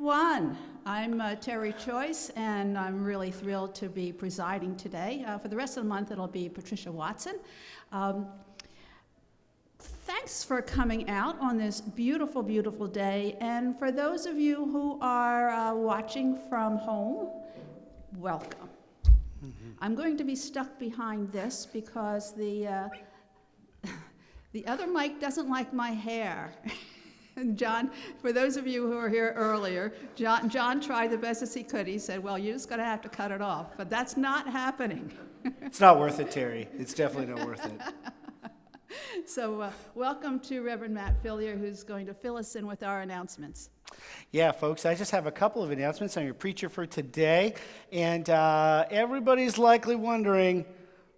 everyone. I'm Terry Choice, and I'm really thrilled to be presiding today. For the rest of the month, it'll be Patricia Watson. Thanks for coming out on this beautiful, beautiful day. And for those of you who are watching from home, welcome. I'm going to be stuck behind this because the other mic doesn't like my hair. And John, for those of you who were here earlier, John tried the best as he could. He said, well, you're just going to have to cut it off. But that's not happening. It's not worth it, Terry. It's definitely not worth it. So welcome to Reverend Matt Fillier, who's going to fill us in with our announcements. Yeah, folks, I just have a couple of announcements. I'm your preacher for today. And everybody's likely wondering,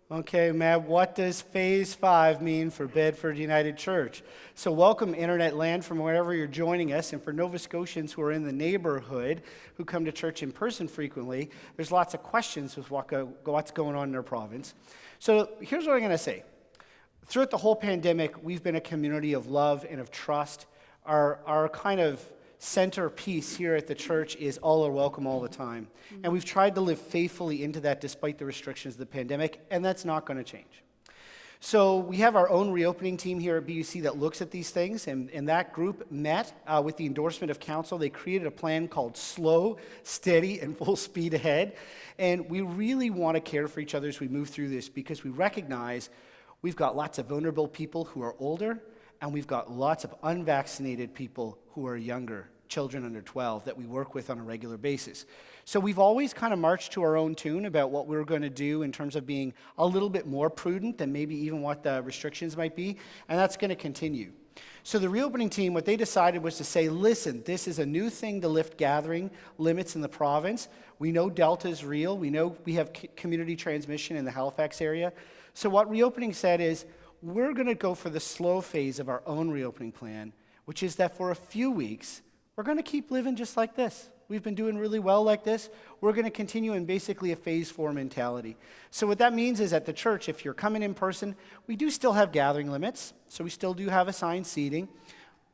okay, Matt, what does Phase 5 mean for Bedford United Church? So welcome, Internet land, from wherever you're joining us. And for Nova Scotians who are in the neighborhood, who come to church in person frequently, there's lots of questions with what's going on in their province. So here's what I'm going to say. Throughout the whole pandemic, we've been a community of love and of trust. Our kind of centerpiece here at the church is all are welcome all the time. And we've tried to live faithfully into that despite the restrictions of the pandemic, and that's not going to change. So we have our own reopening team here at BUC that looks at these things, and that group met with the endorsement of council. They created a plan called Slow, Steady, and Full Speed Ahead. And we really want to care for each other as we move through this because we recognize we've got lots of vulnerable people who are older, and we've got lots of unvaccinated people who are younger, children under 12, that we work with on a regular basis. So we've always kind of marched to our own tune about what we're going to do in terms of being a little bit more prudent than maybe even what the restrictions might be, and that's going to continue. So the reopening team, what they decided was to say, listen, this is a new thing to lift gathering limits in the province. We know Delta is real. We know we have community transmission in the Halifax area. So what reopening said is, we're going to go for the slow phase of our own reopening plan, which is that for a few weeks, we're going to keep living just like this. We've been doing really well like this. We're going to continue in basically a phase 4 mentality. So what that means is at the church, if you're coming in person, we do still have gathering limits. So we still do have assigned seating.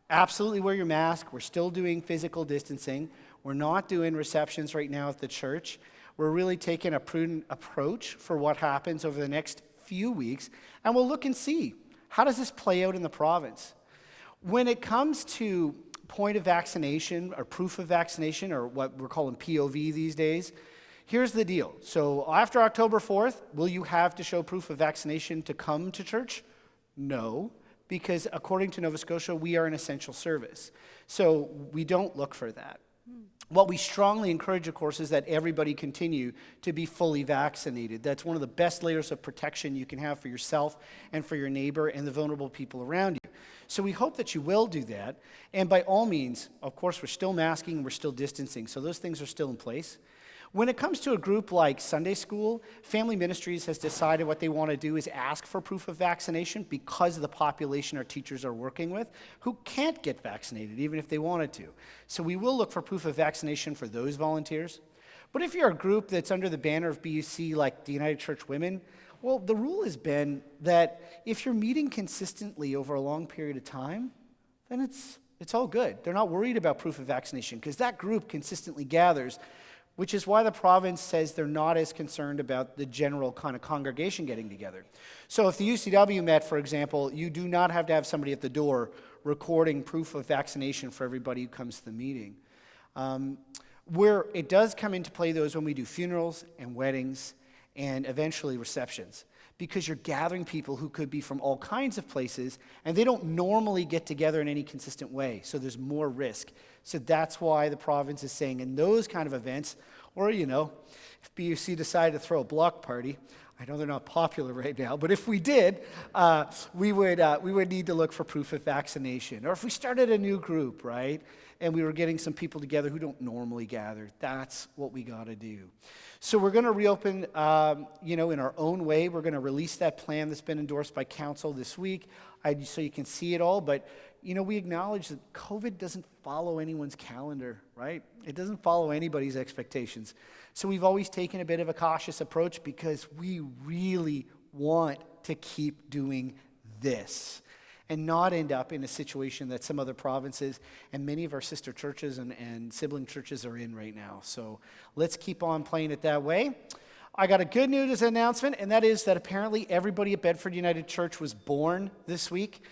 Absolutely wear your mask. We're still doing physical distancing. We're not doing receptions right now at the church. We're really taking a prudent approach for what happens over the next few weeks, and we'll look and see, how does this play out in the province? When it comes to point of vaccination or proof of vaccination, or what we're calling POV these days, here's the deal. So after October 4th, will you have to show proof of vaccination to come to church? No, because according to Nova Scotia, we are an essential service. So we don't look for that. What we strongly encourage, of course, is that everybody continue to be fully vaccinated. That's one of the best layers of protection you can have for yourself and for your neighbor and the vulnerable people around you. So we hope that you will do that. And by all means, of course, we're still masking, we're still distancing. So those things are still in place. When it comes to a group like Sunday School, Family Ministries has decided what they want to do is ask for proof of vaccination because of the population our teachers are working with who can't get vaccinated even if they wanted to. So we will look for proof of vaccination for those volunteers. But if you're a group that's under the banner of BUC like the United Church Women, well, the rule has been that if you're meeting consistently over a long period of time, then it's all good. They're not worried about proof of vaccination because that group consistently gathers, which is why the province says they're not as concerned about the general kind of congregation getting together. So if the UCW met, for example, you do not have to have somebody at the door recording proof of vaccination for everybody who comes to the meeting. Where it does come into play, though, is when we do funerals and weddings and eventually receptions, because you're gathering people who could be from all kinds of places, and they don't normally get together in any consistent way, so there's more risk. So that's why the province is saying in those kind of events, or, if BUC decided to throw a block party, I know they're not popular right now, but if we did, we would need to look for proof of vaccination. Or if we started a new group, right, and we were getting some people together who don't normally gather, that's what we got to do. So we're going to reopen, in our own way. We're going to release that plan that's been endorsed by council this week, so you can see it all. But, we acknowledge that COVID doesn't follow anyone's calendar, right? It doesn't follow anybody's expectations. So we've always taken a bit of a cautious approach because we really want to keep doing this. and not end up in a situation that some other provinces and many of our sister churches and sibling churches are in right now. So let's keep on playing it that way. I got a good news announcement, and that is that apparently everybody at Bedford United Church was born this week.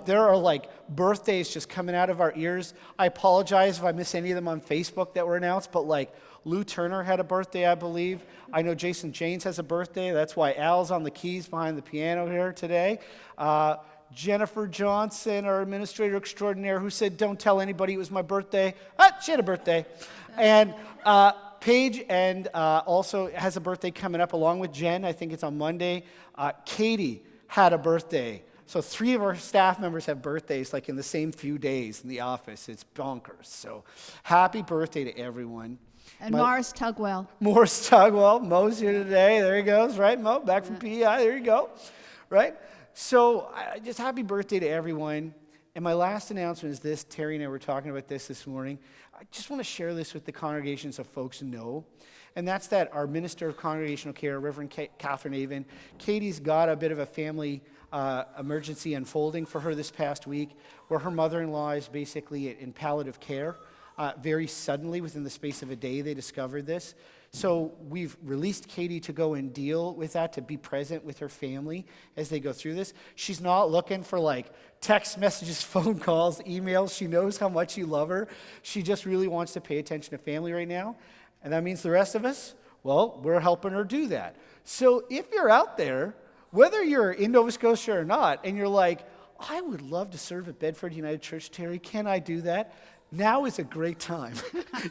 There are like birthdays just coming out of our ears. I apologize if I miss any of them on Facebook that were announced, but like Lou Turner had a birthday, I believe. I know Jason Janes has a birthday. That's why Al's on the keys behind the piano here today. Jennifer Johnson, our administrator extraordinaire, who said, "Don't tell anybody it was my birthday." She had a birthday. And Paige and also has a birthday coming up along with Jen. I think it's on Monday. Katie had a birthday. So 3 of our staff members have birthdays like in the same few days in the office. It's bonkers. So happy birthday to everyone. And Morris Tugwell. Morris Tugwell. Mo's here today. There he goes, right, Mo? Back from PEI. There you go. Right? So just happy birthday to everyone. And my last announcement is this. Terry and I were talking about this morning. I just want to share this with the congregation so folks know. And that's that our Minister of Congregational Care, Reverend Catherine Avon, Katie's got a bit of a family emergency unfolding for her this past week, where her mother-in-law is basically in palliative care. Very suddenly, within the space of a day, they discovered this. So we've released Katie to go and deal with that, to be present with her family as they go through this. She's not looking for like text messages, phone calls, emails. She knows how much you love her. She just really wants to pay attention to family right now. And that means the rest of us, well, we're helping her do that. So if you're out there, whether you're in Nova Scotia or not, and you're like, I would love to serve at Bedford United Church, Terry, can I do that? Now is a great time.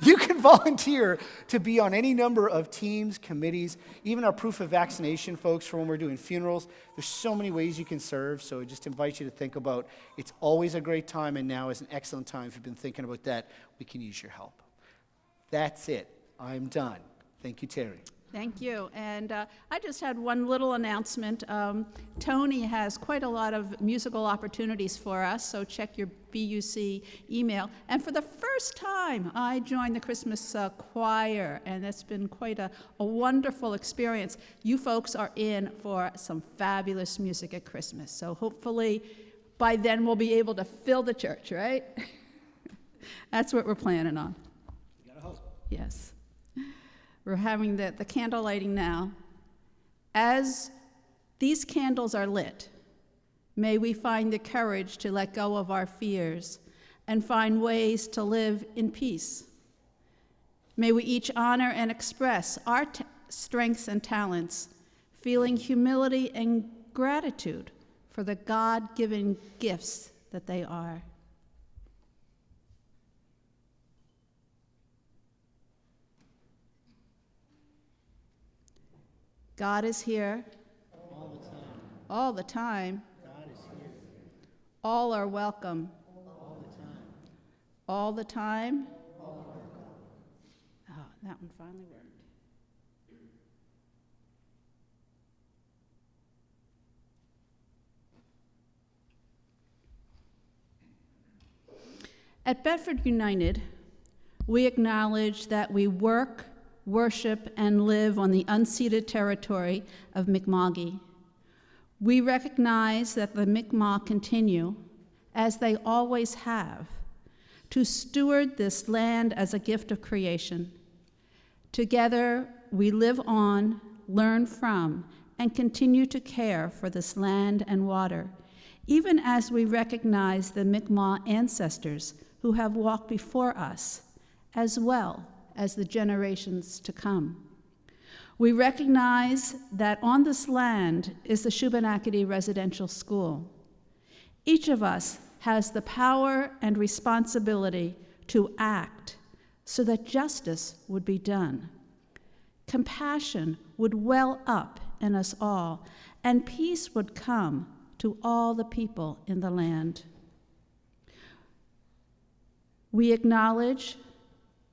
You can volunteer to be on any number of teams, committees, even our proof of vaccination folks for when we're doing funerals. There's so many ways you can serve, so I just invite you to think about it's always a great time, and now is an excellent time. If you've been thinking about that, we can use your help. That's it. I'm done. Thank you, Terry. Thank you. And I just had one little announcement. Tony has quite a lot of musical opportunities for us, so check your BUC email. And for the first time, I joined the Christmas choir, and it's been quite a wonderful experience. You folks are in for some fabulous music at Christmas, so hopefully by then we'll be able to fill the church, right? That's what we're planning on. You gotta hope. Yes. We're having the candle lighting now. As these candles are lit, may we find the courage to let go of our fears and find ways to live in peace. May we each honor and express our strengths and talents, feeling humility and gratitude for the God-given gifts that they are. God is here. All the time. All the time. God is here. All are welcome. All the time. All the time. All are welcome. Oh, that one finally worked. At Bedford United, we acknowledge that we work, worship, and live on the unceded territory of Mi'kma'ki. We recognize that the Mi'kmaq continue, as they always have, to steward this land as a gift of creation. Together, we live on, learn from, and continue to care for this land and water, even as we recognize the Mi'kmaq ancestors who have walked before us, as well as the generations to come. We recognize that on this land is the Shubenacadie Residential School. Each of us has the power and responsibility to act so that justice would be done. Compassion would well up in us all, and peace would come to all the people in the land. We acknowledge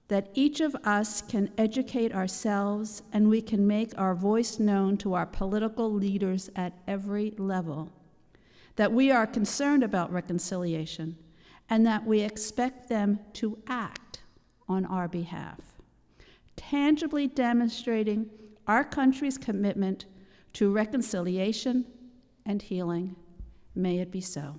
that each of us can educate ourselves and we can make our voice known to our political leaders at every level, that we are concerned about reconciliation, and that we expect them to act on our behalf, tangibly demonstrating our country's commitment to reconciliation and healing. May it be so.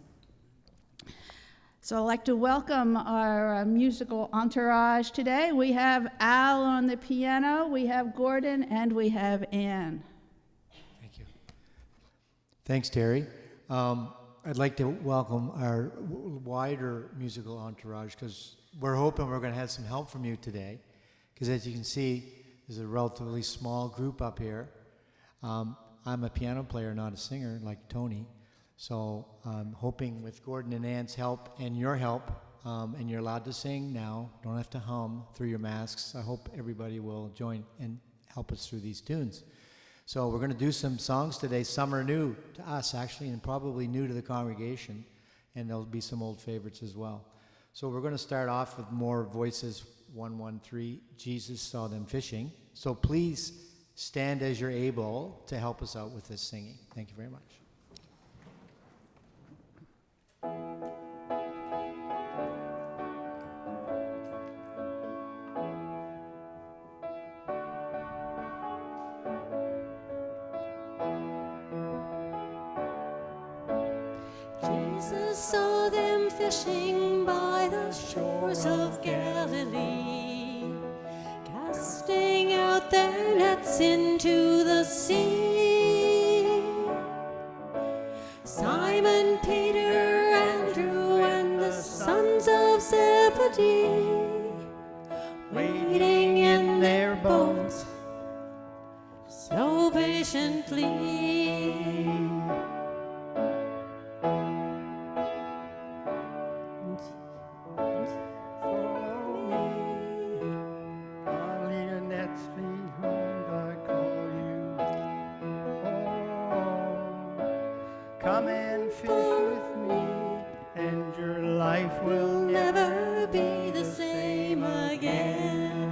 So I'd like to welcome our musical entourage today. We have Al on the piano, we have Gordon, and we have Ann. Thank you. Thanks, Terry. I'd like to welcome our wider musical entourage because we're hoping we're going to have some help from you today. Because as you can see, there's a relatively small group up here. I'm a piano player, not a singer like Tony. So I'm hoping with Gordon and Ann's help and your help, and you're allowed to sing now, don't have to hum through your masks. I hope everybody will join and help us through these tunes. So we're going to do some songs today. Some are new to us, actually, and probably new to the congregation, and there'll be some old favorites as well. So we're going to start off with more voices, 113, Jesus saw them fishing. So please stand as you're able to help us out with this singing. Thank you very much. Jesus saw them fishing by the shores of Galilee, casting out their nets into the sea. Simon, Peter, Andrew, and the sons of Zebedee, waiting in their boats so patiently. Come and fish with me, and your life will never be the same again.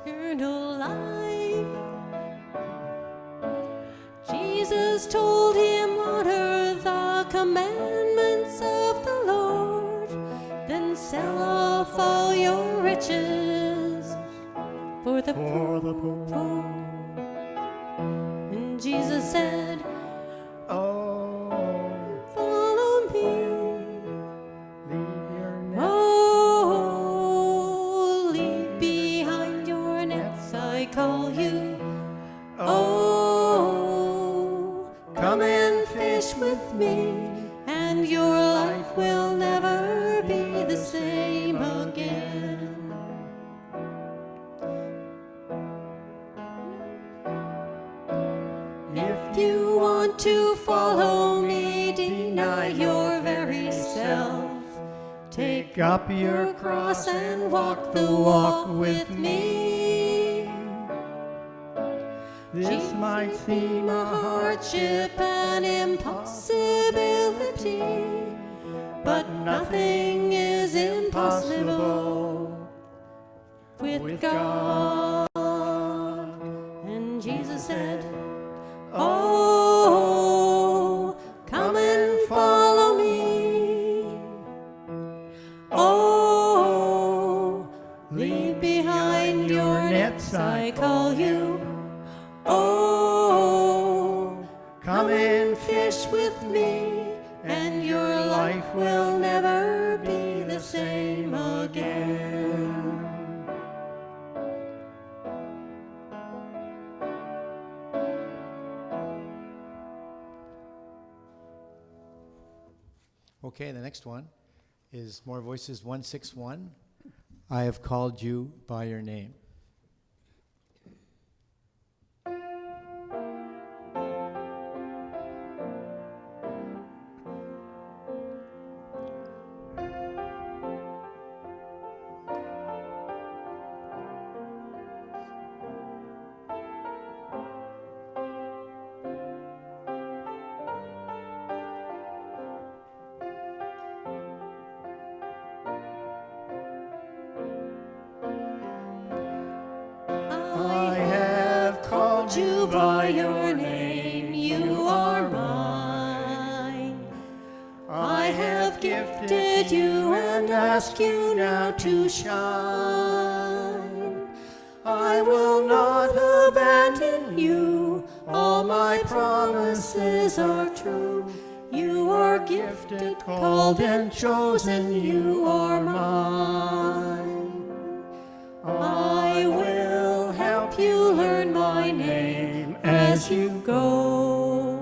Eternal life. Jesus told him, honor the commandments of the Lord, then sell off all your riches for the poor. And Jesus said, follow me. Oh, leave behind your nets, I call you. Oh, come and fish with me, and your life will never be the same again. If you want to follow me, deny your very self. Take up your cross and walk the walk with me. This might seem a hardship, an impossibility, but nothing is impossible with God. And Jesus said, oh, come and follow me. Oh, leave behind your nets, I call you. Oh, come and fish with me, and your life will never be the same again. Okay, the next one is more voices, 161. I have called you by your name. You by your name, you are mine. I have gifted you and ask you now to shine. I will not abandon you, all my promises are true. You are gifted, called and chosen, you are mine. I will help you learn my name as you go.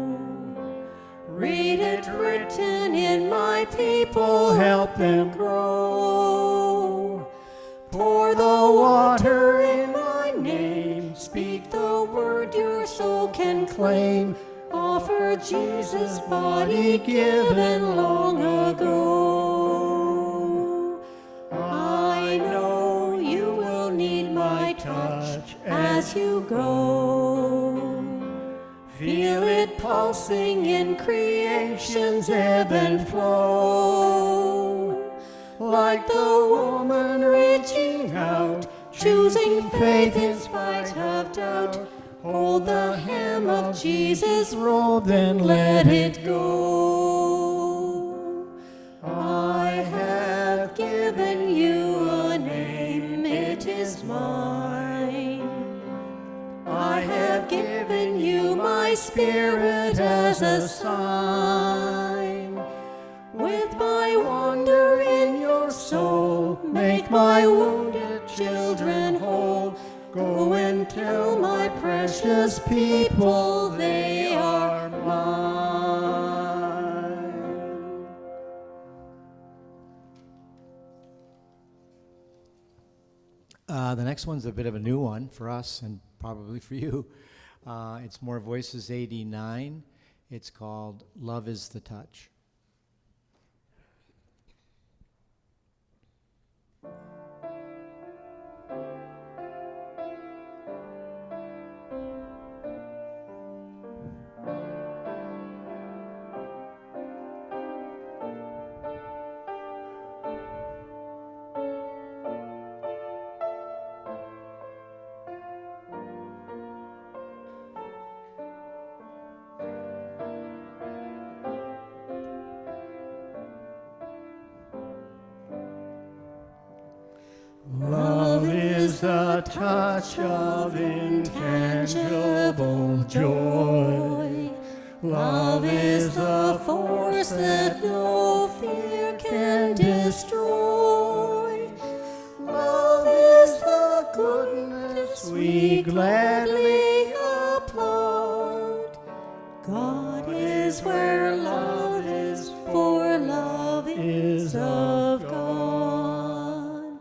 Read it written in my people, help them grow. Pour the water in my name, speak the word your soul can claim. Offer Jesus' body given long ago. I know you will need my touch as you go. Feel it pulsing in creation's ebb and flow. Like the woman reaching out, choosing faith in spite of doubt. Hold the hem of Jesus' robe, then let it go. I have given you a name, it is mine. I have given you my spirit as a sign. With my wonder in your soul, make my wounded children whole. Go and tell my precious people they are mine. The next one's a bit of a new one for us and probably for you. It's more Voices 89. It's called Love is the Touch. Love is the touch of intangible joy. Love is the force that no fear can destroy. Love is the goodness we gladly applaud. God is where love is, for love is of God.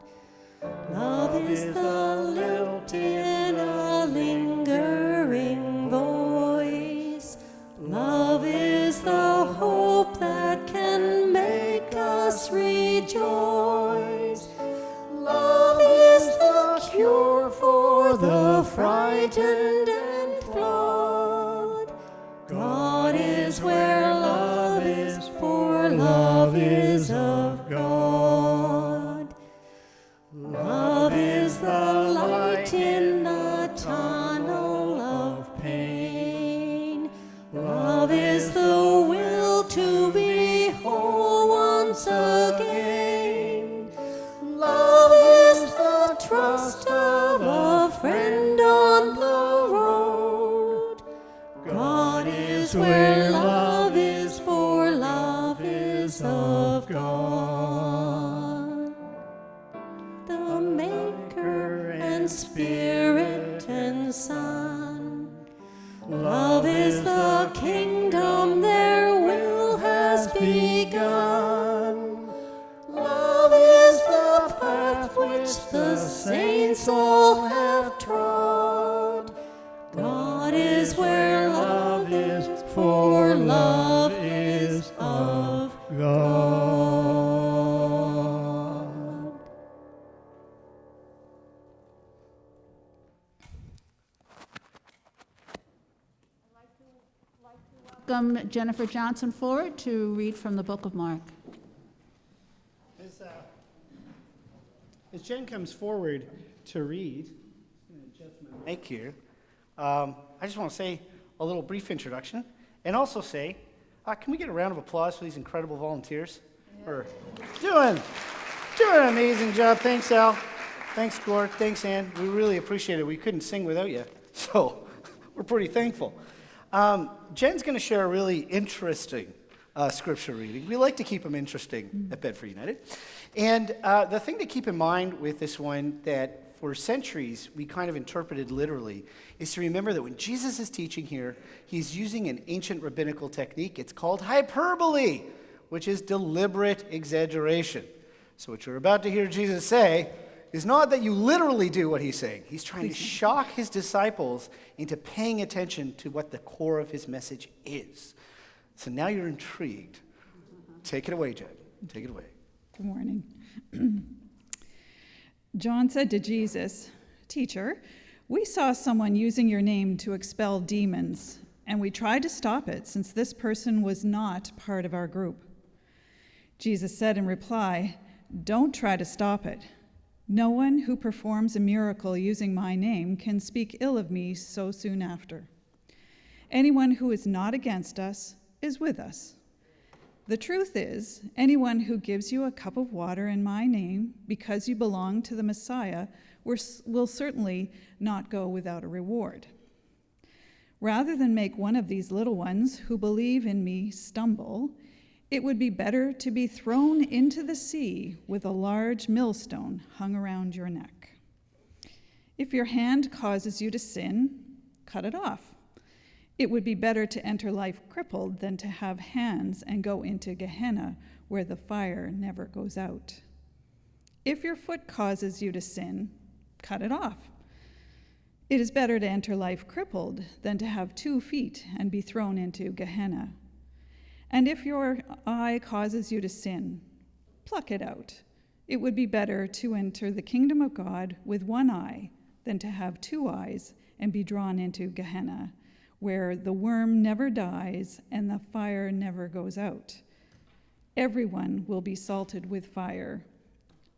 Love is the lilt in a lingering voice. Love is the hope that can make us rejoice. Love is the cure for the frightened and flawed. God is where love is, for love is of God. Love is the light in the tunnel of pain. Love is the will to be whole once again. Love is the trust of a friend on the road. God is where love is, for love is of God. The Maker and Spirit and Son. Love is the kingdom, their will has begun. Love is the path which the saints all have trod. God is where love is, for love is of God. Welcome Jennifer Johnson forward to read from the Book of Mark. As Jen comes forward to read, Mike here, I just want to say a little brief introduction and also say, can we get a round of applause for these incredible volunteers? For doing Doing an amazing job. Thanks, Al. Thanks, Gord. Thanks, Ann. We really appreciate it. We couldn't sing without you, so we're pretty thankful. Jen's going to share a really interesting scripture reading. We like to keep them interesting at Bedford United. And the thing to keep in mind with this one that for centuries we kind of interpreted literally is to remember that when Jesus is teaching here, he's using an ancient rabbinical technique. It's called hyperbole, which is deliberate exaggeration. So what you're about to hear Jesus say is not that you literally do what he's saying. He's trying to shock his disciples into paying attention to what the core of his message is. So now you're intrigued. Take it away, Jen. Take it away. Good morning. John said to Jesus, "Teacher, we saw someone using your name to expel demons, and we tried to stop it since this person was not part of our group." Jesus said in reply, "Don't try to stop it. No one who performs a miracle using my name can speak ill of me so soon after. Anyone who is not against us is with us. The truth is, anyone who gives you a cup of water in my name because you belong to the Messiah will certainly not go without a reward. Rather than make one of these little ones who believe in me stumble, it would be better to be thrown into the sea with a large millstone hung around your neck. If your hand causes you to sin, cut it off. It would be better to enter life crippled than to have hands and go into Gehenna, where the fire never goes out. If your foot causes you to sin, cut it off. It is better to enter life crippled than to have 2 feet and be thrown into Gehenna. And if your eye causes you to sin, pluck it out. It would be better to enter the kingdom of God with 1 eye than to have 2 eyes and be drawn into Gehenna, where the worm never dies and the fire never goes out. Everyone will be salted with fire.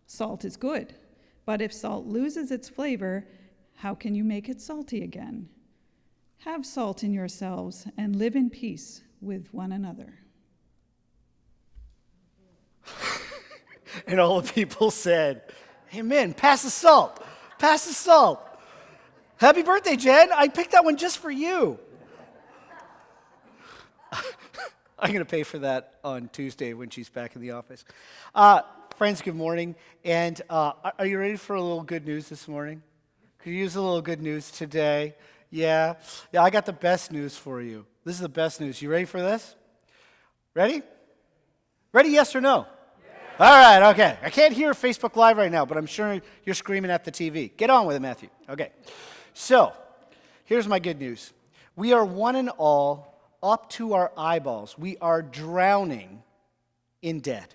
Salt is good, but if salt loses its flavor, how can you make it salty again? Have salt in yourselves and live in peace with one another." And all the people said, "Amen. Pass the salt. Pass the salt." Happy birthday, Jen. I picked that one just for you. I'm going to pay for that on Tuesday when she's back in the office. Friends, good morning. And are you ready for a little good news this morning? Could you use a little good news today? Yeah, I got the best news for you. This is the best news. You ready for this? Ready? Ready, yes or no? Yeah. All right, okay. I can't hear Facebook Live right now, but I'm sure you're screaming at the TV. Get on with it, Matthew. Okay. So, here's my good news. We are one and all up to our eyeballs. We are drowning in debt.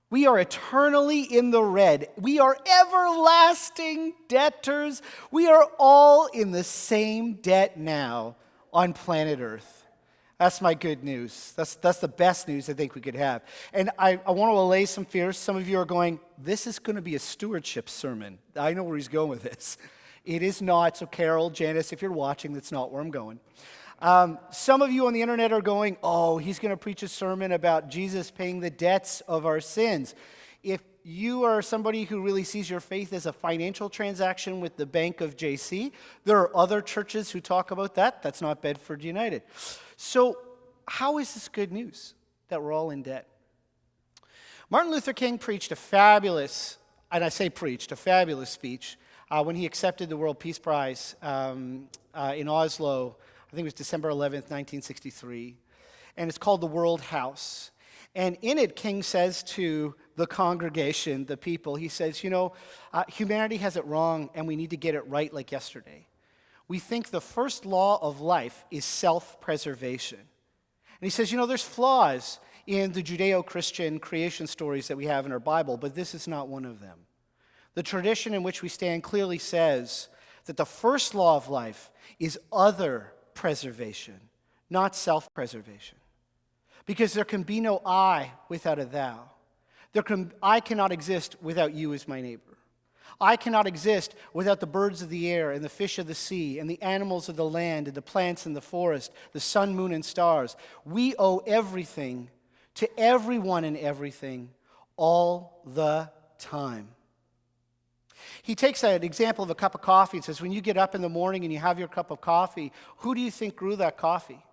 We are eternally in the red. We are everlasting debtors. We are all in the same debt now on planet Earth. That's my good news. That's the best news I think we could have. And I want to allay some fears. Some of you are going, this is going to be a stewardship sermon. I know where he's going with this. It is not. So Carol, Janice, if you're watching, that's not where I'm going. Some of you on the internet are going, oh, he's going to preach a sermon about Jesus paying the debts of our sins. If you are somebody who really sees your faith as a financial transaction with the Bank of JC, there are other churches who talk about that. That's not Bedford United. So how is this good news that we're all in debt? Martin Luther King preached a fabulous speech when he accepted the World Peace Prize in Oslo. I think it was December 11th, 1963. And it's called The World House. And in it, King says to the congregation, the people, he says, humanity has it wrong and we need to get it right like yesterday. We think the first law of life is self-preservation. And he says, there's flaws in the Judeo-Christian creation stories that we have in our Bible, but this is not one of them. The tradition in which we stand clearly says that the first law of life is other preservation, not self-preservation. Because there can be no I without a thou. I cannot exist without you as my neighbor. I cannot exist without the birds of the air and the fish of the sea and the animals of the land and the plants in the forest, the sun, moon, and stars. We owe everything to everyone and everything all the time. He takes an example of a cup of coffee and says, when you get up in the morning and you have your cup of coffee, who do you think grew that coffee?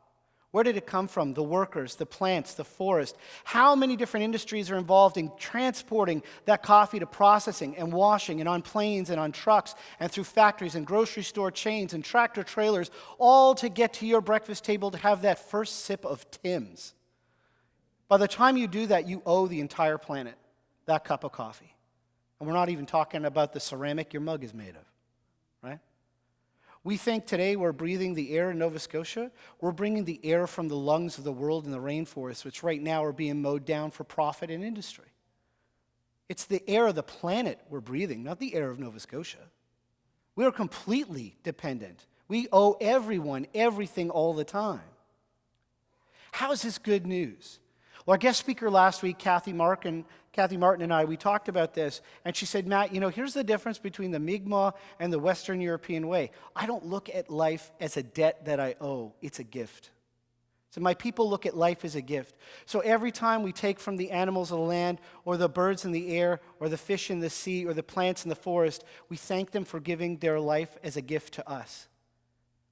Where did it come from? The workers, the plants, the forest. How many different industries are involved in transporting that coffee to processing and washing and on planes and on trucks and through factories and grocery store chains and tractor trailers, all to get to your breakfast table to have that first sip of Tim's. By the time you do that, you owe the entire planet that cup of coffee. And we're not even talking about the ceramic your mug is made of, right? We think today we're breathing the air in Nova Scotia. We're bringing the air from the lungs of the world in the rainforest, which right now are being mowed down for profit and industry. It's the air of the planet we're breathing, not the air of Nova Scotia. We are completely dependent. We owe everyone everything all the time. How is this good news? Well, our guest speaker last week, Kathy Martin and I, we talked about this, and she said, Matt, here's the difference between the Mi'kmaq and the Western European way. I don't look at life as a debt that I owe. It's a gift. So my people look at life as a gift. So every time we take from the animals of the land, or the birds in the air, or the fish in the sea, or the plants in the forest, we thank them for giving their life as a gift to us.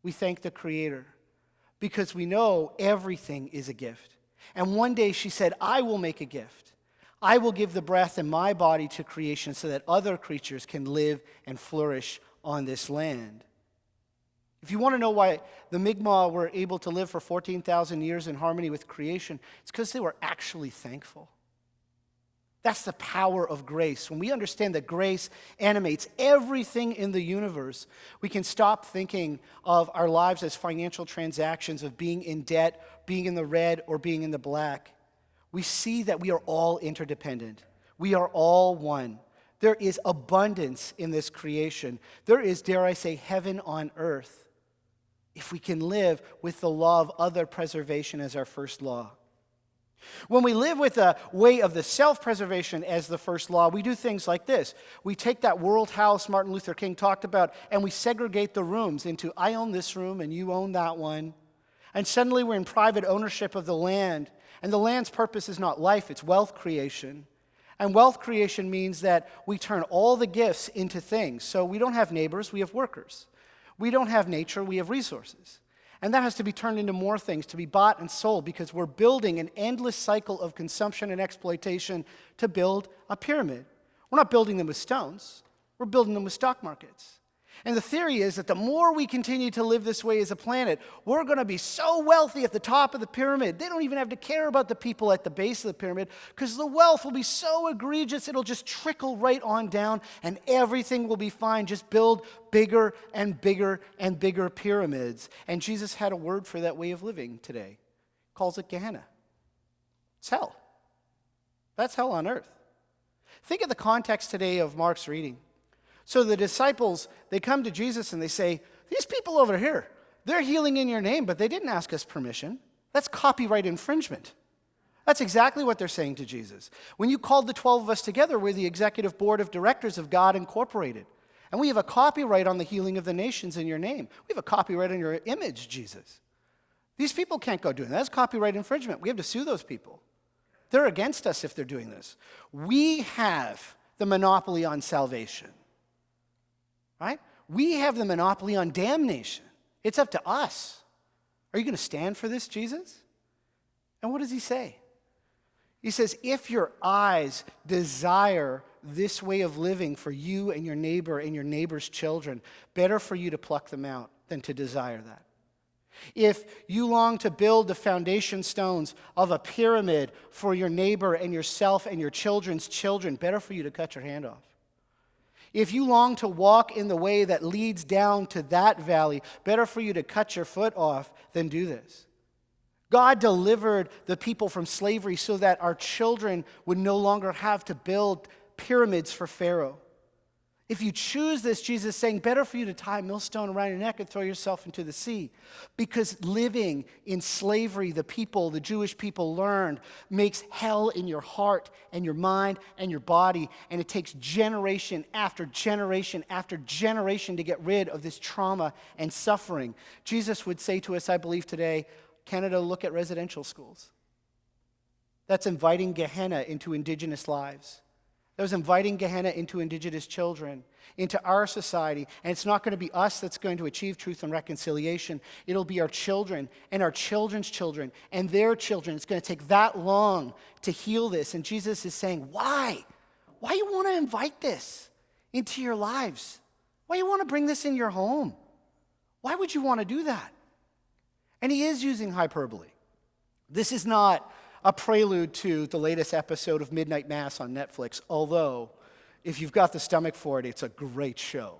We thank the Creator, because we know everything is a gift. And one day she said, I will make a gift. I will give the breath in my body to creation so that other creatures can live and flourish on this land. If you want to know why the Mi'kmaq were able to live for 14,000 years in harmony with creation, it's because they were actually thankful. That's the power of grace. When we understand that grace animates everything in the universe, we can stop thinking of our lives as financial transactions, of being in debt, being in the red, or being in the black. We see that we are all interdependent. We are all one. There is abundance in this creation. There is, dare I say, heaven on earth, if we can live with the law of other preservation as our first law. When we live with a way of the self-preservation as the first law, we do things like this. We take that world house Martin Luther King talked about, and we segregate the rooms into, I own this room and you own that one. And suddenly we're in private ownership of the land. And the land's purpose is not life, it's wealth creation. And wealth creation means that we turn all the gifts into things. So we don't have neighbors, we have workers. We don't have nature, we have resources. And that has to be turned into more things, to be bought and sold, because we're building an endless cycle of consumption and exploitation to build a pyramid. We're not building them with stones. We're building them with stock markets. And the theory is that the more we continue to live this way as a planet, we're going to be so wealthy at the top of the pyramid. They don't even have to care about the people at the base of the pyramid, because the wealth will be so egregious, it'll just trickle right on down, and everything will be fine. Just build bigger and bigger and bigger pyramids. And Jesus had a word for that way of living today. He calls it Gehenna. It's hell. That's hell on earth. Think of the context today of Mark's reading. So the disciples, they come to Jesus and they say, these people over here, they're healing in your name, but they didn't ask us permission. That's copyright infringement. That's exactly what they're saying to Jesus. When you called the 12 of us together, we're the executive board of directors of God Incorporated. And we have a copyright on the healing of the nations in your name. We have a copyright on your image, Jesus. These people can't go doing that. That's copyright infringement. We have to sue those people. They're against us if they're doing this. We have the monopoly on salvation. Right? We have the monopoly on damnation. It's up to us. Are you going to stand for this, Jesus? And what does he say? He says, if your eyes desire this way of living for you and your neighbor and your neighbor's children, better for you to pluck them out than to desire that. If you long to build the foundation stones of a pyramid for your neighbor and yourself and your children's children, better for you to cut your hand off. If you long to walk in the way that leads down to that valley, better for you to cut your foot off than do this. God delivered the people from slavery so that our children would no longer have to build pyramids for Pharaoh. If you choose this, Jesus is saying, better for you to tie a millstone around your neck and throw yourself into the sea. Because living in slavery, the Jewish people learned, makes hell in your heart and your mind and your body. And it takes generation after generation after generation to get rid of this trauma and suffering. Jesus would say to us, I believe today, Canada, look at residential schools. That's inviting Gehenna into Indigenous lives. that was inviting Gehenna into indigenous children, into our society. And it's not going to be us that's going to achieve truth and reconciliation. It'll be our children and our children's children and their children. It's going to take that long to heal this. And Jesus is saying, why? Why you want to invite this into your lives? Why you want to bring this in your home? Why would you want to do that? And he is using hyperbole. This is not a prelude to the latest episode of Midnight Mass on Netflix, although if you've got the stomach for it, it's a great show.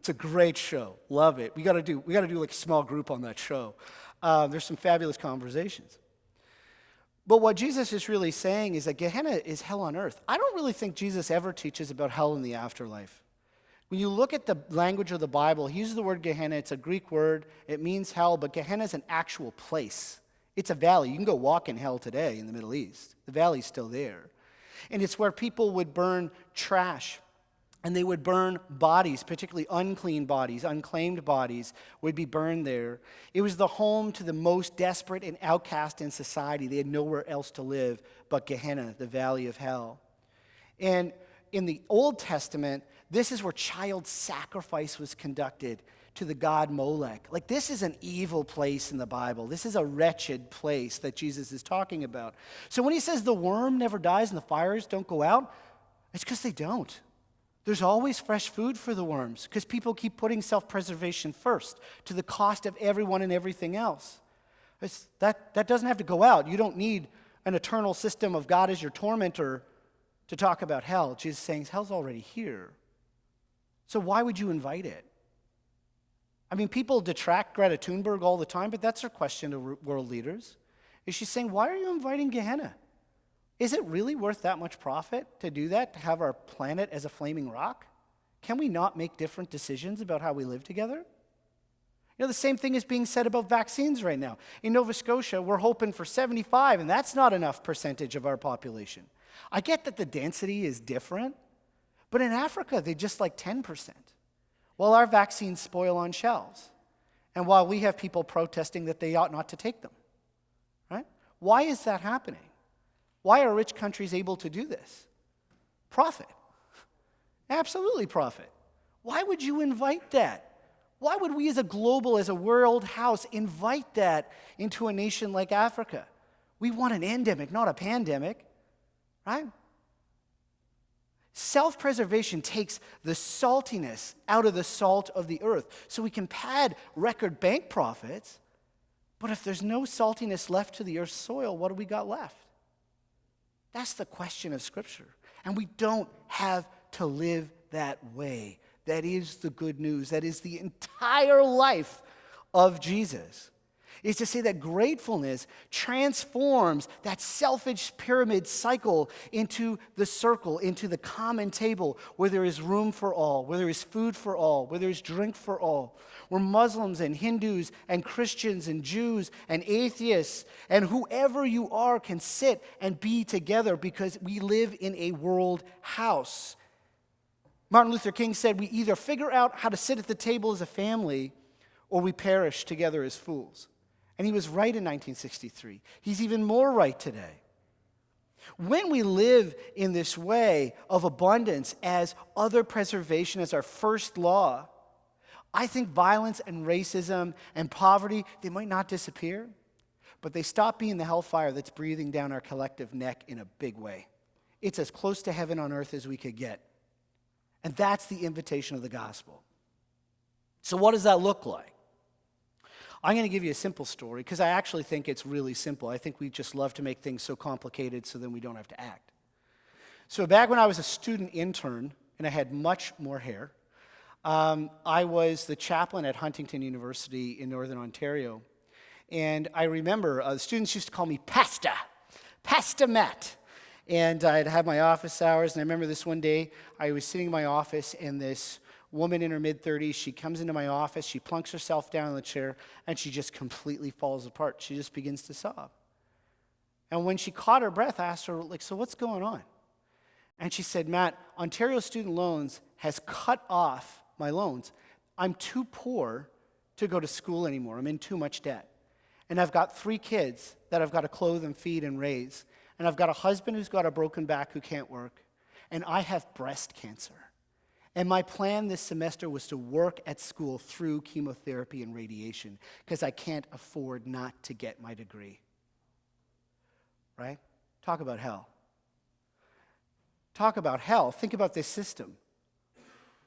It's a great show. Love it. We got to do like a small group on that show. There's some fabulous conversations. But what Jesus is really saying is that Gehenna is hell on earth. I don't really think Jesus ever teaches about hell in the afterlife. When you look at the language of the Bible, he uses the word Gehenna. It's a Greek word. It means hell, but Gehenna is an actual place. It's a valley. You can go walk in hell today in the Middle East. The valley's still there. And it's where people would burn trash, and they would burn bodies, particularly unclean bodies, unclaimed bodies would be burned there. It was the home to the most desperate and outcast in society. They had nowhere else to live but Gehenna, the valley of hell. And in the Old Testament, this is where child sacrifice was conducted to the god Molech. Like, this is an evil place in the Bible. This is a wretched place that Jesus is talking about. So when he says the worm never dies and the fires don't go out, it's because they don't. There's always fresh food for the worms because people keep putting self-preservation first to the cost of everyone and everything else. That doesn't have to go out. You don't need an eternal system of God as your tormentor to talk about hell. Jesus is saying hell's already here. So why would you invite it? I mean, people detract Greta Thunberg all the time, but that's her question to world leaders. Is she saying, why are you inviting Gehenna? Is it really worth that much profit to do that, to have our planet as a flaming rock? Can we not make different decisions about how we live together? You know, the same thing is being said about vaccines right now. In Nova Scotia, we're hoping for 75, and that's not enough percentage of our population. I get that the density is different, but in Africa, they just like 10%. While our vaccines spoil on shelves, and while we have people protesting that they ought not to take them, right? Why is that happening? Why are rich countries able to do this? Profit. Absolutely profit. Why would you invite that? Why would we as a global, as a world house, invite that into a nation like Africa? We want an endemic, not a pandemic, right? Self-preservation takes the saltiness out of the salt of the earth. So we can pad record bank profits, but if there's no saltiness left to the earth's soil, what do we got left? That's the question of Scripture. And we don't have to live that way. That is the good news. That is the entire life of Jesus. Is to say that gratefulness transforms that selfish pyramid cycle into the circle, into the common table where there is room for all, where there is food for all, where there is drink for all, where Muslims and Hindus and Christians and Jews and atheists and whoever you are can sit and be together because we live in a world house. Martin Luther King said, we either figure out how to sit at the table as a family or we perish together as fools. And he was right in 1963. He's even more right today. When we live in this way of abundance as other preservation, as our first law, I think violence and racism and poverty, they might not disappear, but they stop being the hellfire that's breathing down our collective neck in a big way. It's as close to heaven on earth as we could get. And that's the invitation of the gospel. So what does that look like? I'm going to give you a simple story because I actually think it's really simple. I think we just love to make things so complicated so then we don't have to act. So back when I was a student intern and I had much more hair, I was the chaplain at Huntington University in Northern Ontario. And I remember the students used to call me Pasta Matt. And I'd have my office hours. And I remember this one day, I was sitting in my office and this woman in her mid-30s, she comes into my office, she plunks herself down in the chair, and she just completely falls apart. She just begins to sob. And when she caught her breath, I asked her, so what's going on? And she said, Matt, Ontario Student Loans has cut off my loans. I'm too poor to go to school anymore. I'm in too much debt. And I've got 3 kids that I've got to clothe and feed and raise. And I've got a husband who's got a broken back who can't work. and I have breast cancer. And my plan this semester was to work at school through chemotherapy and radiation because I can't afford not to get my degree. Right? Talk about hell. Talk about hell. Think about this system.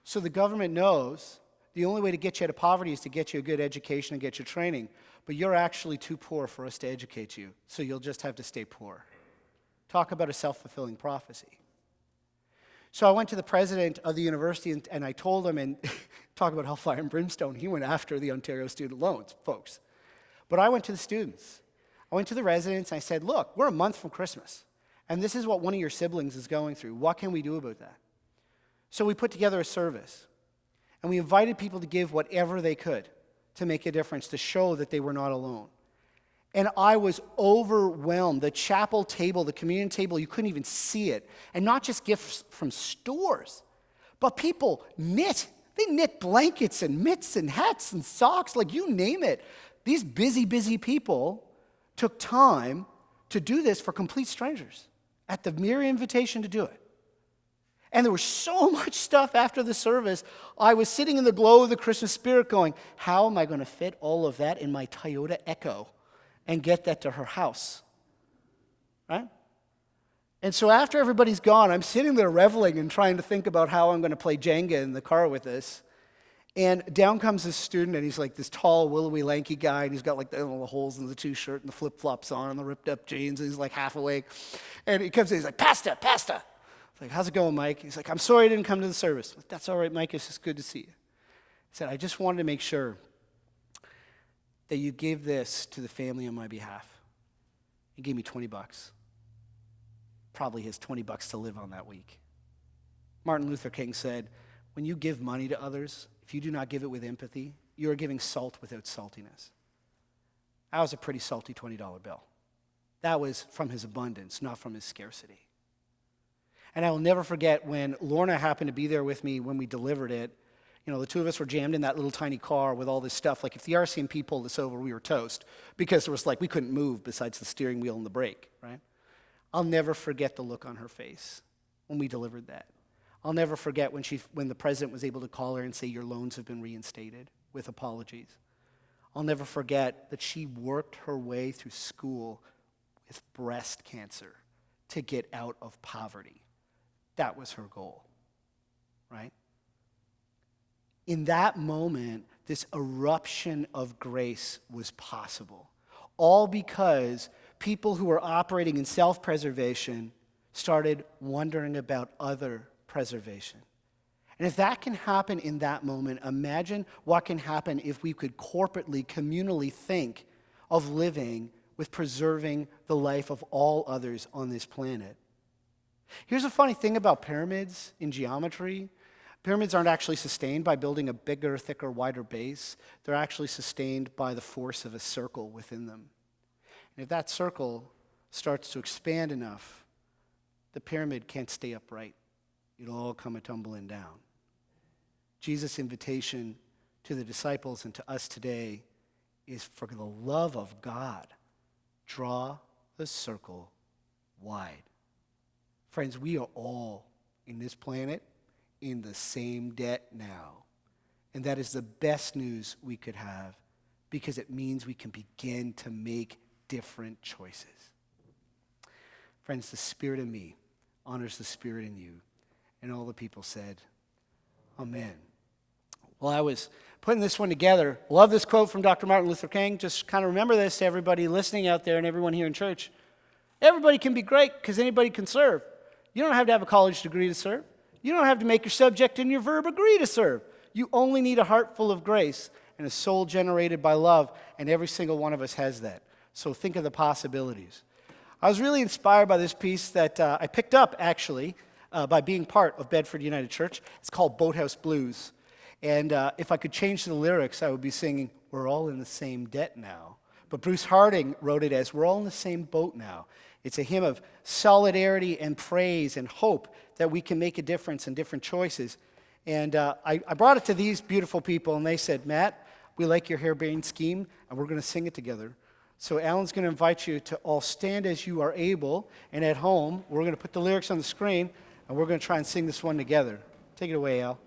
So the government knows the only way to get you out of poverty is to get you a good education and get you training, but you're actually too poor for us to educate you, so you'll just have to stay poor. Talk about a self-fulfilling prophecy. So I went to the president of the university and I told him, and talk about hellfire and brimstone, he went after the Ontario student loans, folks. But I went to the students. I went to the residents and I said, look, we're a month from Christmas, and this is what one of your siblings is going through. What can we do about that? So we put together a service, and we invited people to give whatever they could to make a difference, to show that they were not alone. And I was overwhelmed. The chapel table, the communion table, you couldn't even see it. And not just gifts from stores, but people knit. They knit blankets and mitts and hats and socks, like you name it. These busy, busy people took time to do this for complete strangers at the mere invitation to do it. And there was so much stuff after the service. I was sitting in the glow of the Christmas spirit going, how am I going to fit all of that in my Toyota Echo and get that to her house? Right? And so after everybody's gone, I'm sitting there reveling and trying to think about how I'm going to play Jenga in the car with this. And down comes this student, and he's like this tall, willowy, lanky guy, and he's got like the holes in the t-shirt and the flip-flops on and the ripped-up jeans, and he's like half awake. And he comes in, he's like, pasta. Like, how's it going, Mike? He's like, I'm sorry I didn't come to the service. Like, that's all right, Mike. It's just good to see you. He said, I just wanted to make sure that you gave this to the family on my behalf. He gave me $20. Probably his $20 to live on that week. Martin Luther King said, when you give money to others, if you do not give it with empathy, you are giving salt without saltiness. That was a pretty salty $20 bill. That was from his abundance, not from his scarcity. And I will never forget when Lorna happened to be there with me when we delivered it. You know, the two of us were jammed in that little tiny car with all this stuff. Like if the RCMP pulled us over, we were toast because there was like, we couldn't move besides the steering wheel and the brake, right? I'll never forget the look on her face when we delivered that. I'll never forget when the president was able to call her and say, your loans have been reinstated with apologies. I'll never forget that she worked her way through school with breast cancer to get out of poverty. That was her goal, right? In that moment, this eruption of grace was possible, all because people who were operating in self-preservation started wondering about other preservation. And if that can happen in that moment, imagine what can happen if we could corporately, communally think of living with preserving the life of all others on this planet. Here's a funny thing about pyramids in geometry. Pyramids aren't actually sustained by building a bigger, thicker, wider base. They're actually sustained by the force of a circle within them. And if that circle starts to expand enough, the pyramid can't stay upright. It'll all come a-tumbling down. Jesus' invitation to the disciples and to us today is, for the love of God, draw the circle wide. Friends, we are all in this planet in the same debt now. And that is the best news we could have because it means we can begin to make different choices. Friends, the Spirit in me honors the Spirit in you. And all the people said, Amen. Well, I was putting this one together. Love this quote from Dr. Martin Luther King. Just kind of remember this to everybody listening out there and everyone here in church. Everybody can be great because anybody can serve. You don't have to have a college degree to serve. You don't have to make your subject and your verb agree to serve. You only need a heart full of grace and a soul generated by love, and every single one of us has that. So think of the possibilities. I was really inspired by this piece that I picked up, actually, by being part of Bedford United Church. It's called Boathouse Blues. And if I could change the lyrics, I would be singing, we're all in the same debt now. But Bruce Harding wrote it as, we're all in the same boat now. It's a hymn of solidarity and praise and hope that we can make a difference in different choices. And I brought it to these beautiful people, and they said, Matt, we like your harebrained scheme, and we're going to sing it together. So Alan's going to invite you to all stand as you are able, and at home, we're going to put the lyrics on the screen, and And we're going to try and sing this one together. Take it away, Al.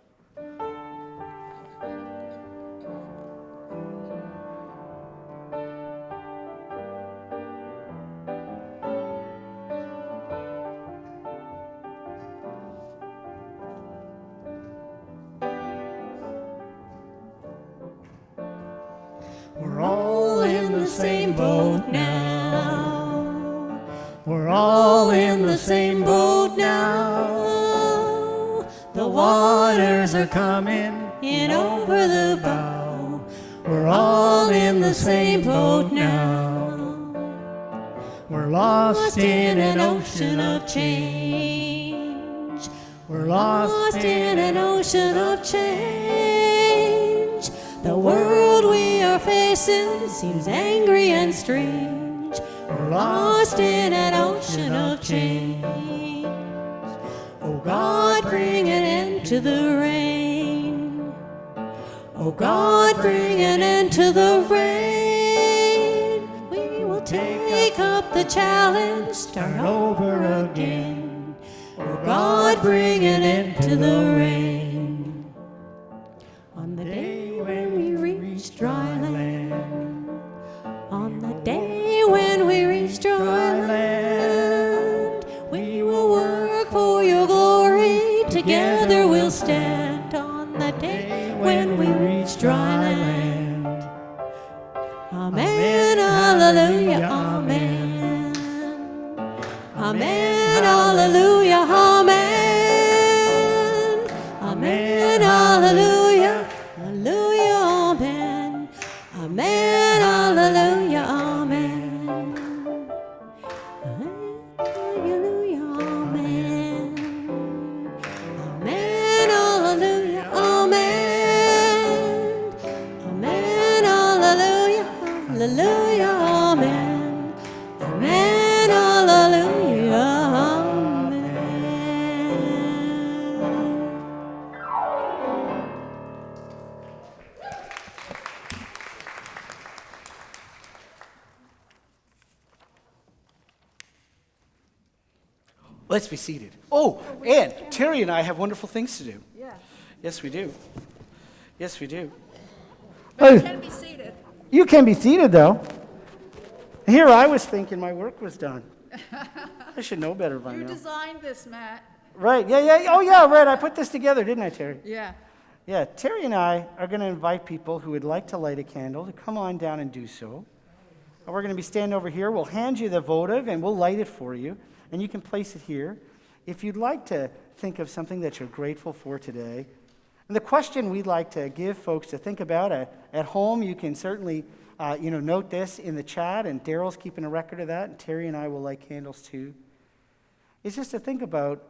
We're all in the same boat now. We're all in the same boat now. The waters are coming in over the bow. We're all in the same boat now. We're lost in an ocean of change. We're lost in an ocean of change. The world we are facing seems angry and strange. We're lost in an ocean of change. Oh God, bring an end to the rain. Oh God, bring an end to the rain. We will take up the challenge, start over again. Oh God, bring an end to the rain. On the day when we reach dry land, on the day when we reach dry land, we will work for your glory, together we'll stand. On the day when we reach dry land. Amen, hallelujah, amen. Amen, hallelujah, amen. Amen, hallelujah, hallelujah, amen. Amen, hallelujah, amen. Hallelujah, amen. Amen, hallelujah, amen. Amen, hallelujah, hallelujah, amen. Amen, hallelujah, amen. Let's be seated. Oh, and Terry and I have wonderful things to do. Yeah. Yes, we do. Yes, we do. But you can be seated. You can be seated, though. Here I was thinking my work was done. I should know better by You now. designed this, Matt. Right, yeah. Oh, yeah, right. I put this together, didn't I, Terry? Yeah. Yeah, Terry and I are going to invite people who would like to light a candle to come on down and do so. And we're going to be standing over here. We'll hand you the votive, and we'll light it for you. And you can place it here. If you'd like to think of something that you're grateful for today, and the question we'd like to give folks to think about at home, you can certainly note this in the chat, and Daryl's keeping a record of that, and Terry and I will light candles too. It's just to think about,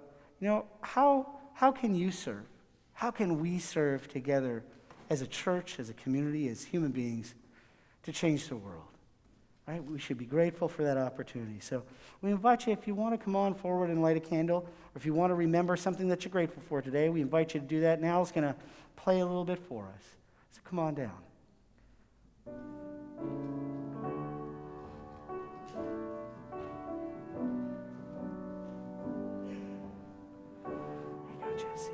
how can you serve? How can we serve together as a church, as a community, as human beings to change the world? Right? We should be grateful for that opportunity. So we invite you, if you want to come on forward and light a candle, or if you want to remember something that you're grateful for today, we invite you to do that. Now Al's going to play a little bit for us. So come on down. Here you go, Jesse.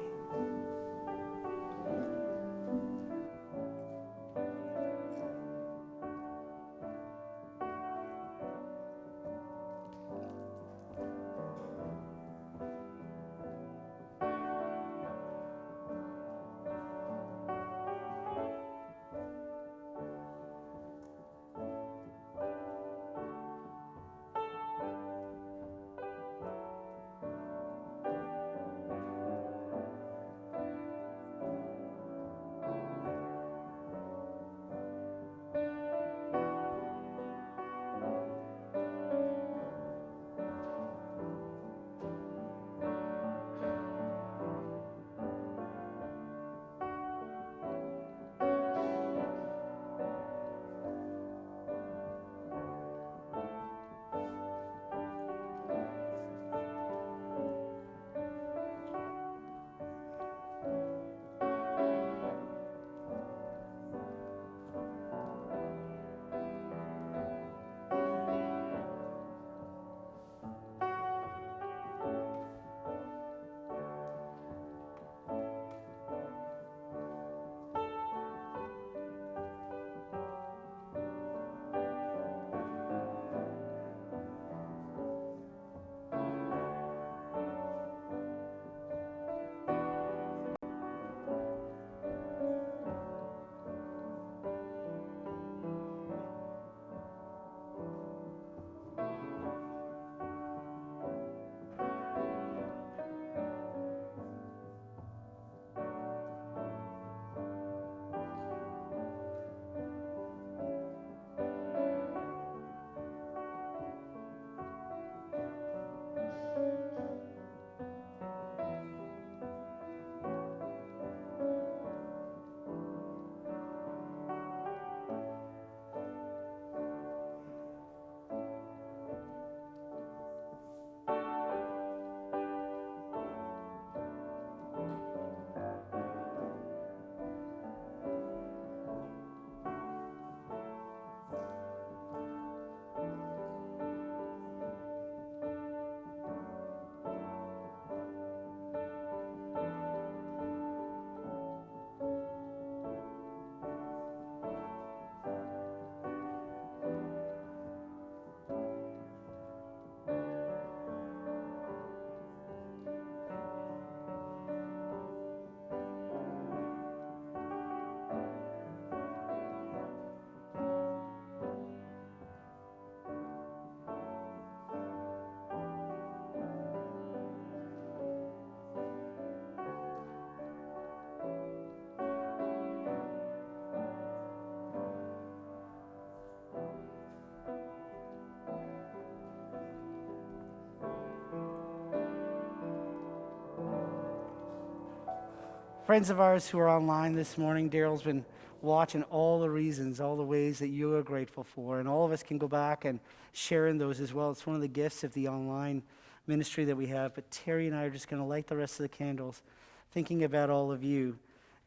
Friends of ours who are online this morning, Daryl's been watching all the reasons, all the ways that you are grateful for, and all of us can go back and share in those as well. It's one of the gifts of the online ministry that we have. But Terry and I are just going to light the rest of the candles, thinking about all of you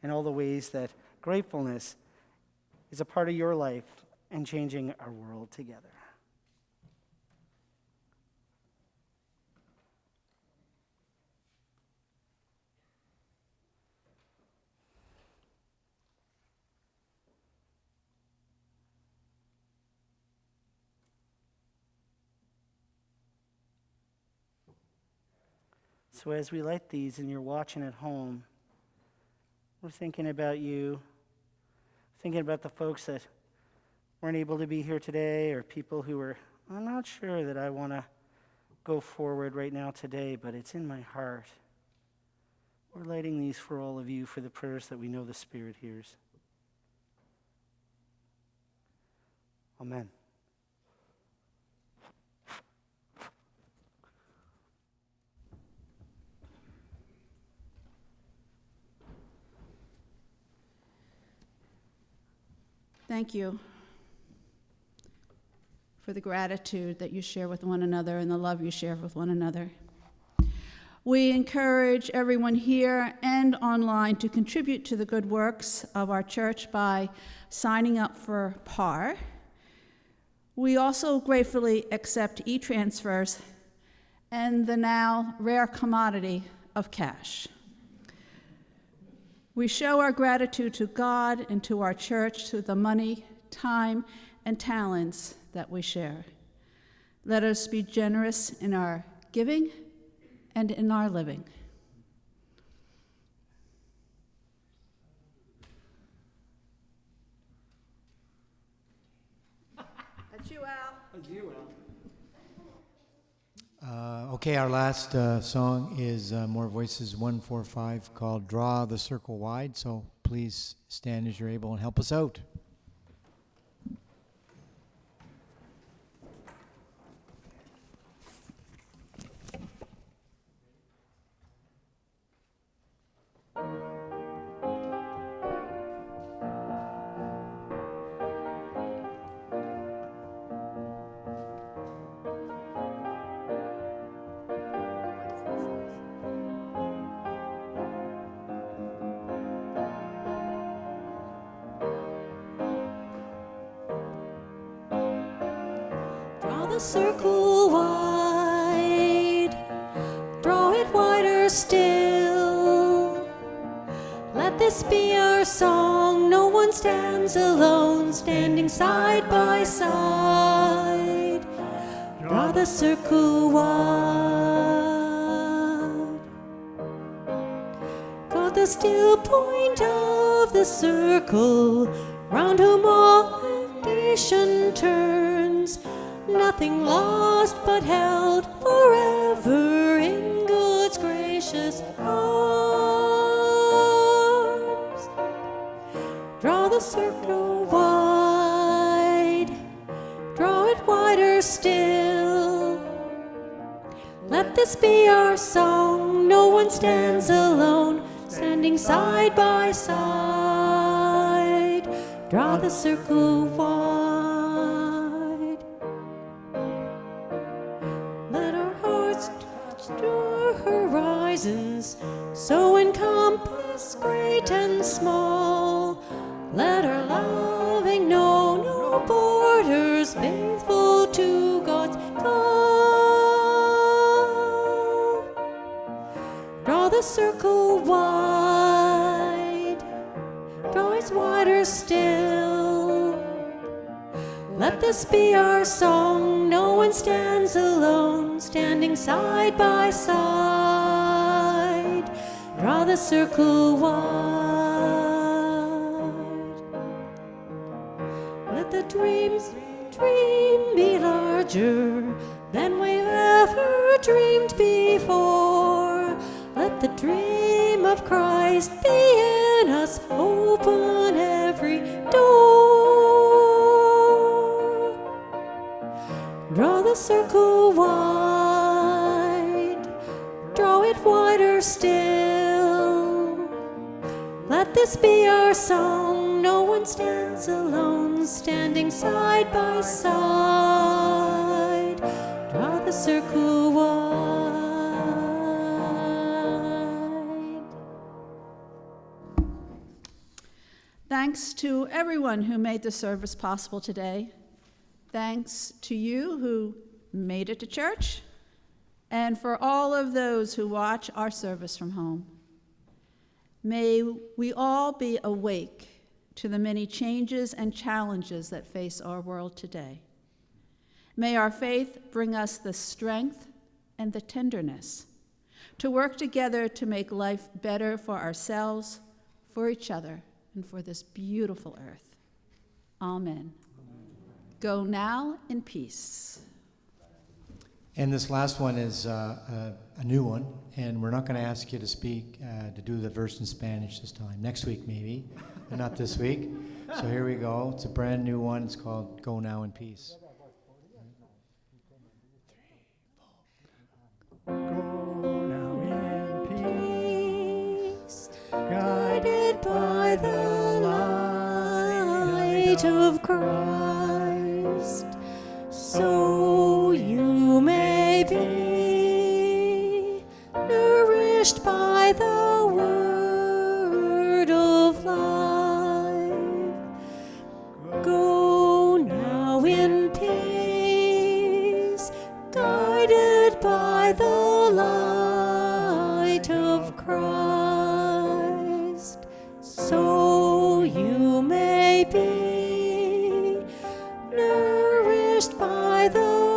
and all the ways that gratefulness is a part of your life and changing our world together. So as we light these and you're watching at home, we're thinking about you, thinking about the folks that weren't able to be here today, or people who are, I'm not sure that I want to go forward right now today, but it's in my heart. We're lighting these for all of you, for the prayers that we know the Spirit hears. Amen. Thank you for the gratitude that you share with one another and the love you share with one another. We encourage everyone here and online to contribute to the good works of our church by signing up for PAR. We also gratefully accept e-transfers and the now rare commodity of cash. We show our gratitude to God and to our church through the money, time, and talents that we share. Let us be generous in our giving and in our living. That's you, Al. Thank you, Al. Okay, our last song is More Voices 145 called Draw the Circle Wide, so please stand as you're able and help us out. Draw the circle wide, draw it wider still. Let this be our song, no one stands alone, standing side by side. Draw the circle wide. God, the still point of the circle, round whom all creation turns. Nothing lost but held forever in God's gracious arms. Draw the circle wide, draw it wider still. Let this be our song, no one stands alone, standing side by side. Draw the circle wide. So encompass great and small. Let our loving know no borders, faithful to God's call. Draw the circle wide, draw it wider still. Let this be our song, no one stands alone, standing side by side. Draw the circle wide. Let the dream be larger than we've ever dreamed before. Let the dream of Christ be in us, open every door. Draw the circle wide, draw it wider still. Let this be our song. No one stands alone, standing side by side. Draw the circle wide. Thanks to everyone who made the service possible today. Thanks to you who made it to church, and for all of those who watch our service from home. May we all be awake to the many changes and challenges that face our world today. May our faith bring us the strength and the tenderness to work together to make life better for ourselves, for each other, and for this beautiful earth. Amen. Go now in peace. And this last one is a new one, and we're not going to ask you to speak, to do the verse in Spanish this time. Next week, maybe, but not this week. So here we go. It's a brand new one. It's called Go Now in Peace. Guided by the light of Christ, so you may be nourished by the word of life. Go now in peace, guided by the light of Christ, so you may be nourished by the